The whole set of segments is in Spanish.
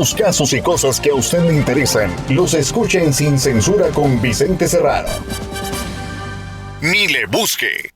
Los casos y cosas que a usted le interesan, los escuchen Sin Censura con Vicente Serrano. Ni le busque.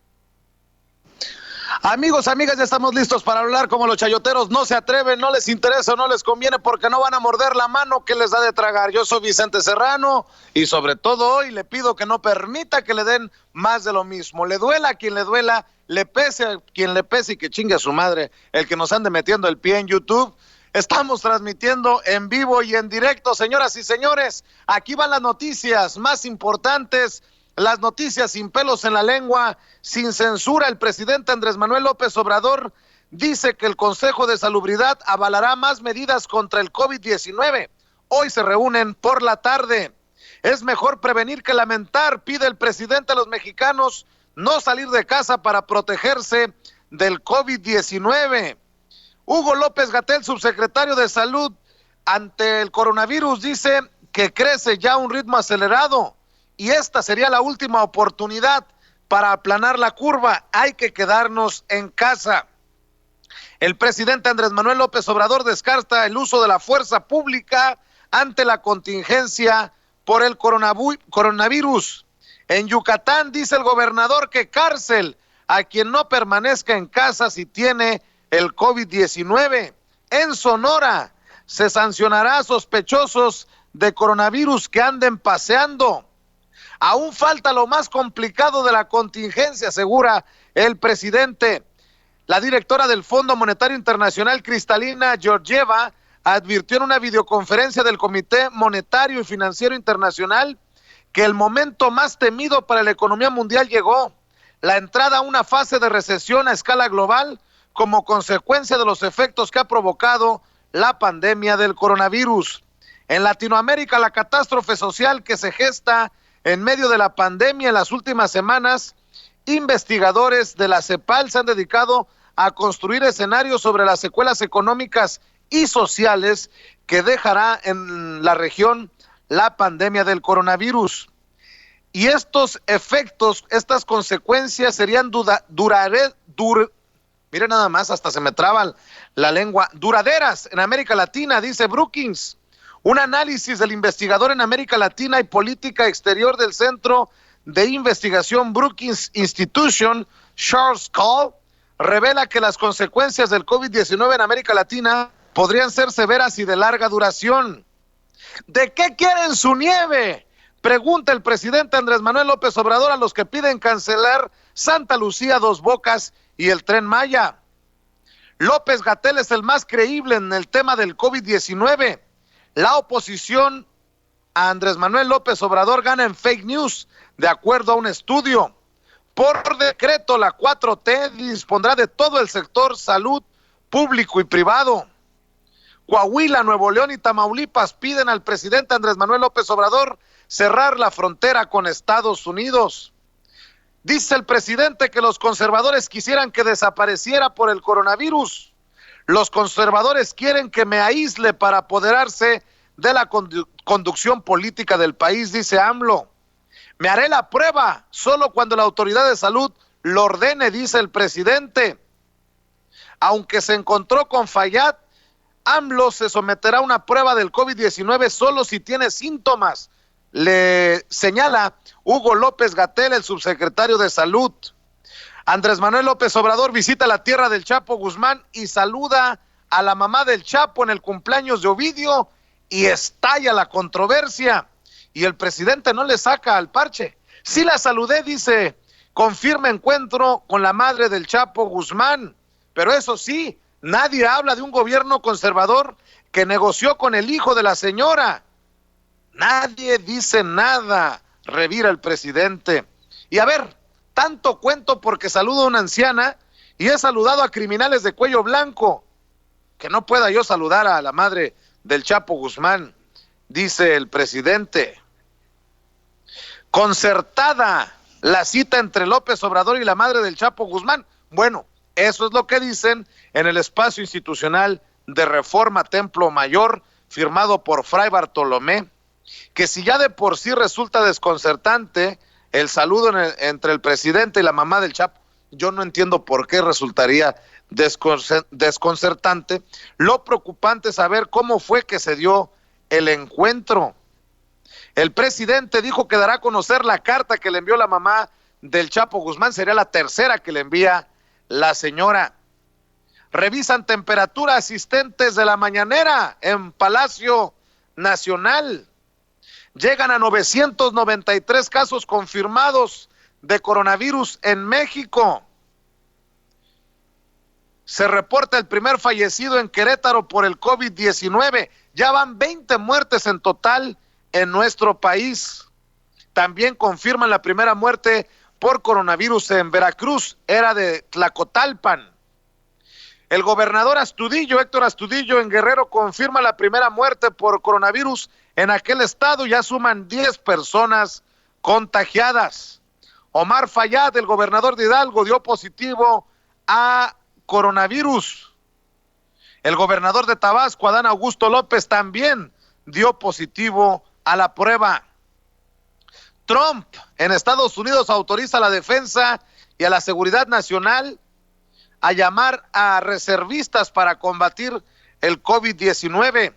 Amigos, amigas, ya estamos listos para hablar como los chayoteros no se atreven, no les interesa o no les conviene porque no van a morder la mano que les da de tragar. Yo soy Vicente Serrano y sobre todo hoy le pido que no permita que le den más de lo mismo. Le duela a quien le duela, le pese a quien le pese y que chingue a su madre el que nos ande metiendo el pie en YouTube. Estamos transmitiendo en vivo y en directo, señoras y señores. Aquí van las noticias más importantes. Las noticias sin pelos en la lengua, sin censura. El presidente Andrés Manuel López Obrador dice que el Consejo de Salubridad avalará más medidas contra el COVID-19. Hoy se reúnen por la tarde. Es mejor prevenir que lamentar, pide el presidente a los mexicanos no salir de casa para protegerse del COVID-19. Hugo López-Gatell, subsecretario de Salud, ante el coronavirus, dice que crece ya a un ritmo acelerado. Y esta sería la última oportunidad para aplanar la curva. Hay que quedarnos en casa. El presidente Andrés Manuel López Obrador descarta el uso de la fuerza pública ante la contingencia por el coronavirus. En Yucatán dice el gobernador que cárcel a quien no permanezca en casa si tiene el COVID-19. En Sonora se sancionará a sospechosos de coronavirus que anden paseando. Aún falta lo más complicado de la contingencia, asegura el presidente. La directora del Fondo Monetario Internacional, Kristalina Georgieva, advirtió en una videoconferencia del Comité Monetario y Financiero Internacional que el momento más temido para la economía mundial llegó: la entrada a una fase de recesión a escala global como consecuencia de los efectos que ha provocado la pandemia del coronavirus. En Latinoamérica, la catástrofe social que se gesta en medio de la pandemia en las últimas semanas, investigadores de la CEPAL se han dedicado a construir escenarios sobre las secuelas económicas y sociales que dejará en la región la pandemia del coronavirus. Y estos efectos, estas consecuencias serían miren nada más, hasta se me traba la lengua, duraderas en América Latina, dice Brookings. Un análisis del investigador en América Latina y política exterior del Centro de Investigación Brookings Institution, Charles Call, revela que las consecuencias del COVID-19 en América Latina podrían ser severas y de larga duración. ¿De qué quieren su nieve?, pregunta el presidente Andrés Manuel López Obrador a los que piden cancelar Santa Lucía, Dos Bocas y el Tren Maya. López-Gatell es el más creíble en el tema del COVID-19. La oposición a Andrés Manuel López Obrador gana en fake news, de acuerdo a un estudio. Por decreto, la 4T dispondrá de todo el sector salud público y privado. Coahuila, Nuevo León y Tamaulipas piden al presidente Andrés Manuel López Obrador cerrar la frontera con Estados Unidos. Dice el presidente que los conservadores quisieran que desapareciera por el coronavirus. Los conservadores quieren que me aísle para apoderarse de la conducción política del país, dice AMLO. Me haré la prueba solo cuando la autoridad de salud lo ordene, dice el presidente. Aunque se encontró con Fayad, AMLO se someterá a una prueba del COVID-19 solo si tiene síntomas, le señala Hugo López-Gatell, el subsecretario de Salud. Andrés Manuel López Obrador visita la tierra del Chapo Guzmán y saluda a la mamá del Chapo en el cumpleaños de Ovidio y estalla la controversia. Y el presidente no le saca al parche. Sí la saludé, dice, confirma encuentro con la madre del Chapo Guzmán. Pero eso sí, nadie habla de un gobierno conservador que negoció con el hijo de la señora. Nadie dice nada, revira el presidente. Y a ver, tanto cuento porque saludo a una anciana y he saludado a criminales de cuello blanco. Que no pueda yo saludar a la madre del Chapo Guzmán, dice el presidente. Concertada la cita entre López Obrador y la madre del Chapo Guzmán. Bueno, eso es lo que dicen en el espacio institucional de Reforma Templo Mayor, firmado por Fray Bartolomé, que si ya de por sí resulta desconcertante el saludo entre el presidente y la mamá del Chapo, yo no entiendo por qué resultaría desconcertante. Lo preocupante es saber cómo fue que se dio el encuentro. El presidente dijo que dará a conocer la carta que le envió la mamá del Chapo Guzmán, sería la tercera que le envía la señora. Revisan temperatura asistentes de la mañanera en Palacio Nacional. Llegan a 993 casos confirmados de coronavirus en México. Se reporta el primer fallecido en Querétaro por el COVID-19. Ya van 20 muertes en total en nuestro país. También confirman la primera muerte por coronavirus en Veracruz, era de Tlacotalpan. El gobernador Astudillo, Héctor Astudillo, en Guerrero, confirma la primera muerte por coronavirus en aquel estado. Ya suman 10 personas contagiadas. Omar Fayad, el gobernador de Hidalgo, dio positivo a coronavirus. El gobernador de Tabasco, Adán Augusto López, también dio positivo a la prueba. Trump en Estados Unidos autoriza a la defensa y a la seguridad nacional a llamar a reservistas para combatir el COVID-19.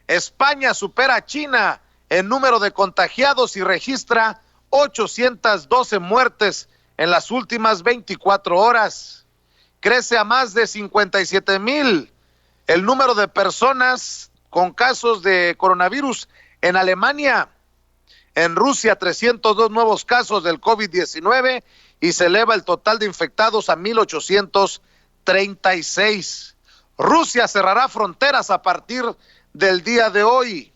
España supera a China en número de contagiados y registra 812 muertes en las últimas 24 horas. Crece a más de 57,000 el número de personas con casos de coronavirus en Alemania. En Rusia, 302 nuevos casos del COVID-19 y se eleva el total de infectados a 1,836. Rusia cerrará fronteras a partir del día de hoy.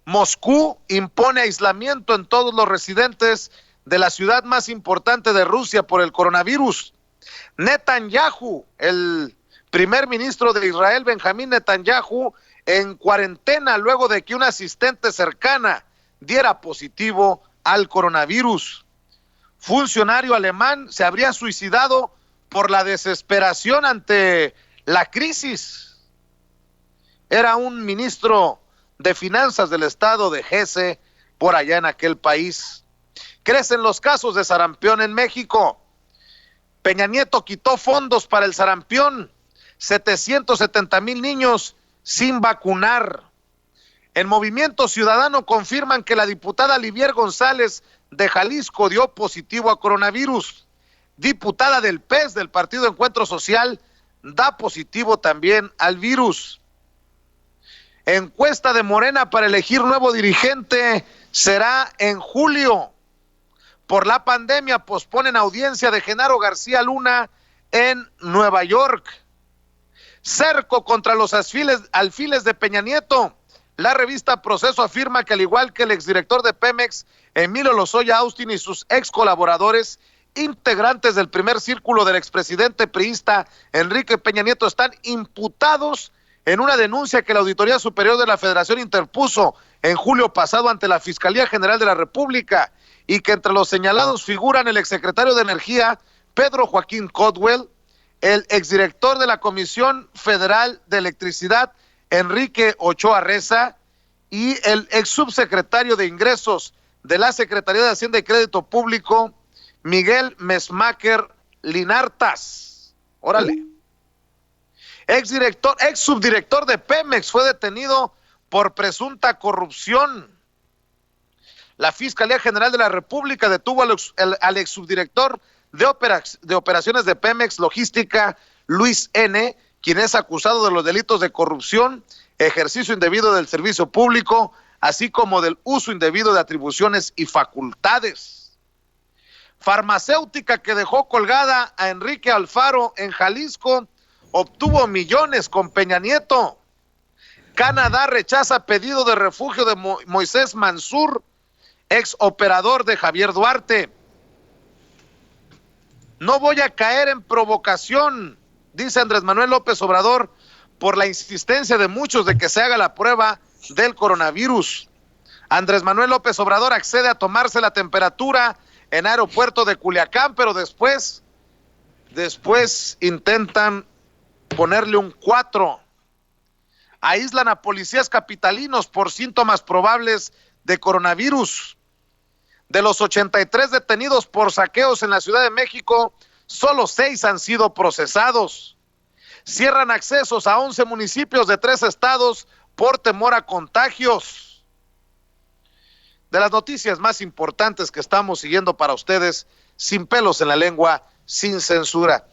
Moscú impone aislamiento en todos los residentes de la ciudad más importante de Rusia por el coronavirus. Netanyahu, el primer ministro de Israel, Benjamín Netanyahu, en cuarentena luego de que una asistente cercana diera positivo al coronavirus. Funcionario alemán se habría suicidado por la desesperación ante la crisis. Era un ministro de finanzas del estado de Hesse, por allá en aquel país. Crecen los casos de sarampión en México. Peña Nieto quitó fondos para el sarampión. 770,000 niños sin vacunar. En Movimiento Ciudadano confirman que la diputada Livier González de Jalisco dio positivo a coronavirus. Diputada del PES, del Partido Encuentro Social, da positivo también al virus. Encuesta de Morena para elegir nuevo dirigente será en julio. Por la pandemia posponen audiencia de Genaro García Luna en Nueva York. Cerco contra los alfiles de Peña Nieto. La revista Proceso afirma que al igual que el exdirector de Pemex, Emilio Lozoya Austin, y sus ex colaboradores, integrantes del primer círculo del expresidente priista Enrique Peña Nieto, están imputados en una denuncia que la Auditoría Superior de la Federación interpuso en julio pasado ante la Fiscalía General de la República, y que entre los señalados figuran el exsecretario de Energía, Pedro Joaquín Codwell, el exdirector de la Comisión Federal de Electricidad, Enrique Ochoa Reza, y el ex subsecretario de Ingresos de la Secretaría de Hacienda y Crédito Público, Miguel Mesmaker Linartas. Órale. Ex subdirector de Pemex fue detenido por presunta corrupción. La Fiscalía General de la República detuvo al ex subdirector de operaciones de Pemex Logística, Luis N., quien es acusado de los delitos de corrupción, ejercicio indebido del servicio público, así como del uso indebido de atribuciones y facultades. Farmacéutica que dejó colgada a Enrique Alfaro en Jalisco obtuvo millones con Peña Nieto. Canadá rechaza pedido de refugio de Moisés Mansur, ex operador de Javier Duarte. No voy a caer en provocación, dice Andrés Manuel López Obrador, por la insistencia de muchos de que se haga la prueba del coronavirus. Andrés Manuel López Obrador accede a tomarse la temperatura en aeropuerto de Culiacán, pero después intentan ponerle un 4. Aíslan a policías capitalinos por síntomas probables de coronavirus. De los 83 detenidos por saqueos en la Ciudad de México, solo 6 han sido procesados. Cierran accesos a 11 municipios de 3 estados por temor a contagios. De las noticias más importantes que estamos siguiendo para ustedes, sin pelos en la lengua, sin censura.